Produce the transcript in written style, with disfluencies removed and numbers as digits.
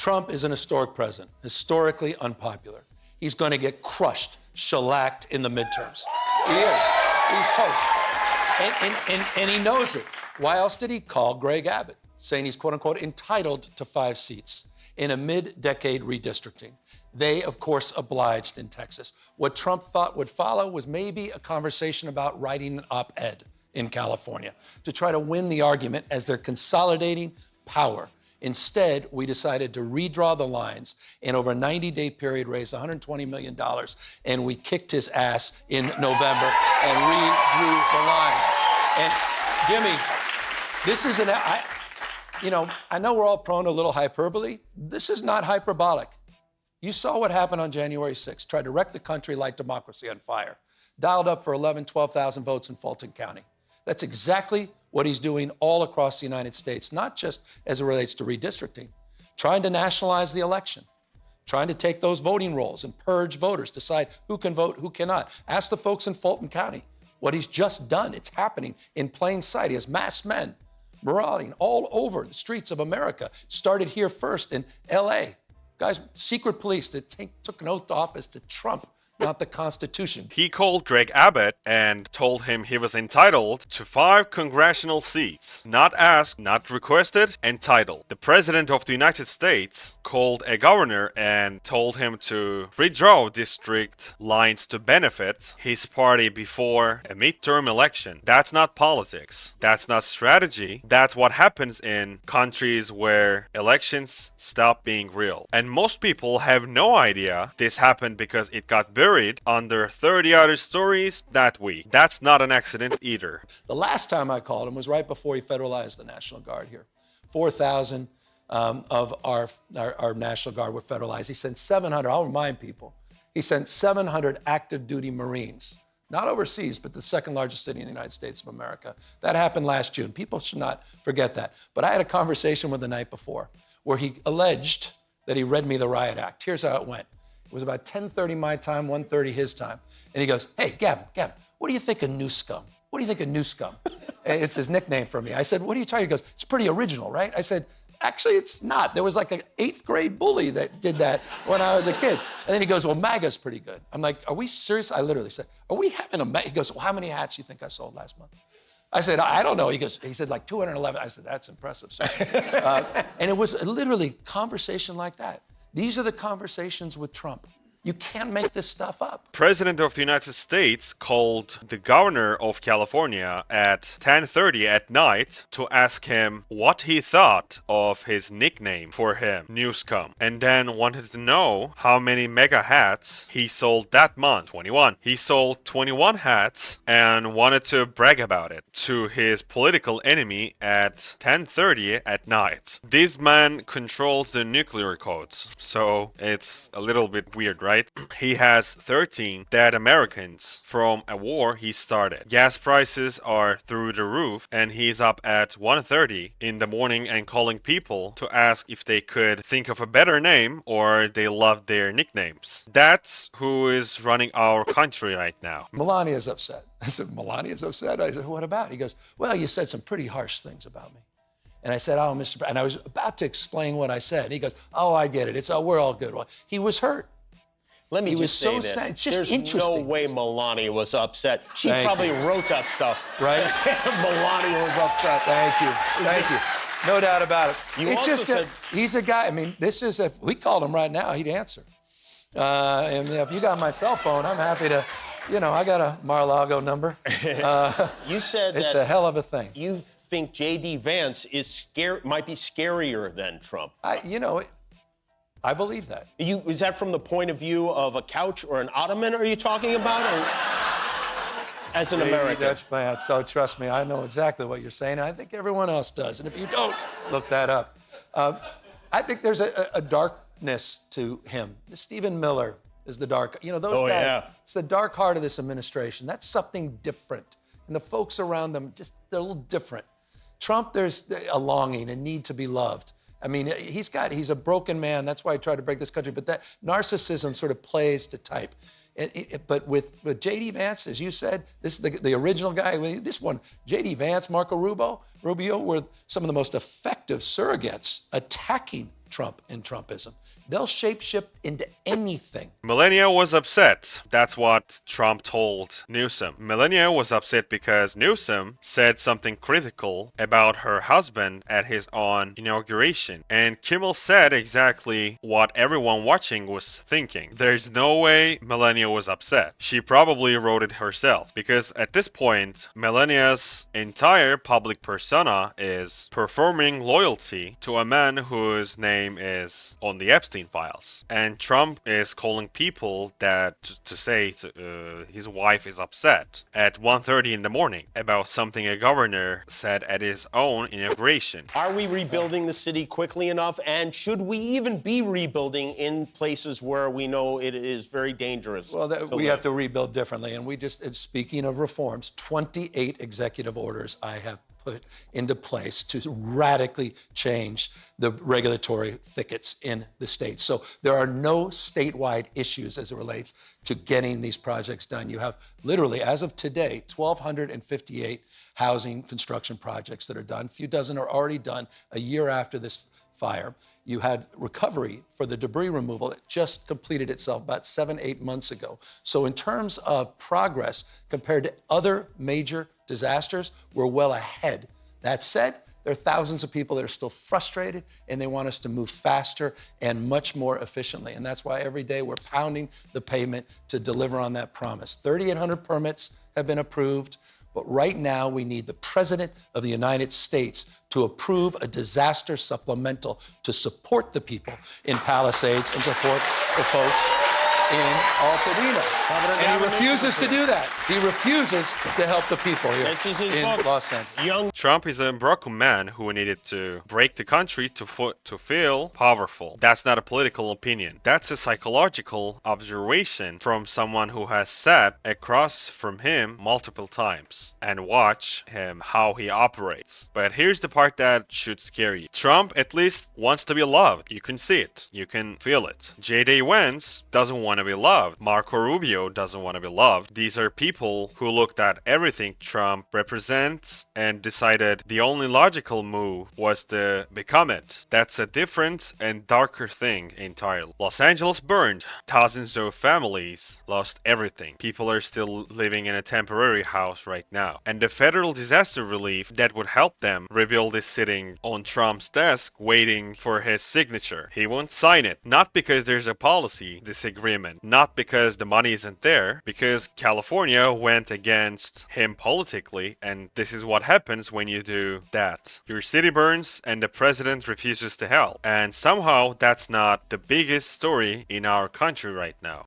Trump is an historic president, historically unpopular. He's going to get crushed, shellacked in the midterms. He is. He's toast. And he knows it. Why else did he call Greg Abbott, saying he's, quote unquote, entitled to 5 seats in a mid-decade redistricting? They, of course, obliged in Texas. What Trump thought would follow was maybe a conversation about writing an op-ed in California to try to win the argument as they're consolidating power. Instead, we decided to redraw the lines and over a 90-day period raised $120 million, and we kicked his ass in November and redrew the lines. And Jimmy, this is I know we're all prone to a little hyperbole. This is not hyperbolic. You saw what happened on January 6th, tried to wreck the country, light democracy on fire. Dialed up for 11, 12,000 votes in Fulton County. That's exactly what he's doing all across the United States, not just as it relates to redistricting, trying to nationalize the election, trying to take those voting rolls and purge voters, decide who can vote, who cannot. Ask the folks in Fulton County what he's just done. It's happening in plain sight. He has masked men marauding all over the streets of America. It started here first in LA. Guys, secret police that took an oath to office to Trump, not the Constitution. He called Greg Abbott and told him he was entitled to 5 congressional seats. Not asked, not requested, entitled. The President of the United States called a governor and told him to redraw district lines to benefit his party before a midterm election. That's not politics. That's not strategy. That's what happens in countries where elections stop being real. And most people have no idea this happened because it got buried under 30 other stories that week. That's not an accident either. The last time I called him was right before he federalized the National Guard here. 4,000 of our National Guard were federalized. He sent 700, I'll remind people, he sent 700 active duty Marines, not overseas, but the second largest city in the United States of America. That happened last June. People should not forget that. But I had a conversation with him the night before where he alleged that he read me the riot act. Here's how it went. It was about 10:30 my time, 1:30 his time. And he goes, hey, Gavin, what do you think of Newscum? What do you think of Newscum? It's his nickname for me. I said, what are you talking? He goes, it's pretty original, right? I said, actually, it's not. There was like an 8th grade bully that did that when I was a kid. And then he goes, well, MAGA's pretty good. I'm like, are we serious? I literally said, are we having a MAGA? He goes, well, how many hats do you think I sold last month? I said, I don't know. He said like 211. I said, that's impressive, sir. And it was literally conversation like that. These are the conversations with Trump. You can't make this stuff up. President of the United States called the governor of California at 10:30 at night to ask him what he thought of his nickname for him, Newscum, and then wanted to know how many mega hats he sold that month, 21. He sold 21 hats and wanted to brag about it to his political enemy at 10:30 at night. This man controls the nuclear codes, so it's a little bit weird, right? He has 13 dead Americans from a war he started. Gas prices are through the roof, and he's up at 1:30 in the morning and calling people to ask if they could think of a better name or they love their nicknames. That's who is running our country right now. Melania's upset. I said, Melania's upset? I said, what about? He goes, well, you said some pretty harsh things about me. And I said, oh, Mr. And I was about to explain what I said. And he goes, oh, I get it. We're all good. Well, he was hurt. Let me just say this. It's just There's interesting. no way Melania was upset. She probably wrote that stuff. Right? Melania was upset. Thank you. No doubt about it. You also said he's a guy, I mean, if we called him right now, he'd answer. And if you got my cell phone, I'm happy to, I got a Mar-a-Lago number. You said it's a hell of a thing. You think J.D. Vance might be scarier than Trump. I believe that. Is that from the point of view of a couch or an ottoman are you talking about? Or as an American? Dutch fan, so trust me, I know exactly what you're saying, and I think everyone else does. And if you don't, look that up. I think there's a darkness to him. Stephen Miller is the dark, those guys, yeah. It's the dark heart of this administration. That's something different. And the folks around them, they're a little different. Trump, there's a longing, a need to be loved. I mean, he's a broken man. That's why I tried to break this country. But that narcissism sort of plays to type. But with J.D. Vance, as you said, this is the original guy. This one, J.D. Vance, Marco Rubio were some of the most effective surrogates attacking Trump and Trumpism. They'll shapeshift into anything. Melania was upset. That's what Trump told Newsom. Melania was upset because Newsom said something critical about her husband at his own inauguration. And Kimmel said exactly what everyone watching was thinking. There's no way Melania was upset. She probably wrote it herself. Because at this point, Melania's entire public persona is performing loyalty to a man whose name is on the Epstein files. And Trump is calling people that to say his wife is upset at 1:30 in the morning about something a governor said at his own inauguration. Are we rebuilding the city quickly enough? And should we even be rebuilding in places where we know it is very dangerous? Well, we have to rebuild differently. And we just, speaking of reforms, 28 executive orders I have put into place to radically change the regulatory thickets in the state. So there are no statewide issues as it relates to getting these projects done. You have literally, as of today, 1,258 housing construction projects that are done. A few dozen are already done a year after this fire. You had recovery for the debris removal that just completed itself about 7-8 months ago. So in terms of progress compared to other major disasters, we're well ahead. That said, there are thousands of people that are still frustrated and they want us to move faster and much more efficiently. And that's why every day we're pounding the pavement to deliver on that promise. 3,800 permits have been approved. But right now, we need the President of the United States to approve a disaster supplemental to support the people in Palisades and support the folks in Altadena. And he refuses to do that. He refuses to help the people here This is his in book. Los Angeles. Young Trump is a broken man who needed to break the country to feel powerful. That's not a political opinion. That's a psychological observation from someone who has sat across from him multiple times and watch him how he operates. But here's the part that should scare you. Trump at least wants to be loved. You can see it. You can feel it. J.D. Vance doesn't want to be loved. Marco Rubio doesn't want to be loved. These are people who looked at everything Trump represents and decided the only logical move was to become it. That's a different and darker thing entirely. Los Angeles burned. Thousands of families lost everything. People are still living in a temporary house right now. And the federal disaster relief that would help them rebuild is sitting on Trump's desk waiting for his signature. He won't sign it. Not because there's a policy disagreement. Not because the money isn't there. Because California went against him politically, and this is what happens when you do that. Your city burns and the president refuses to help. And somehow that's not the biggest story in our country right now.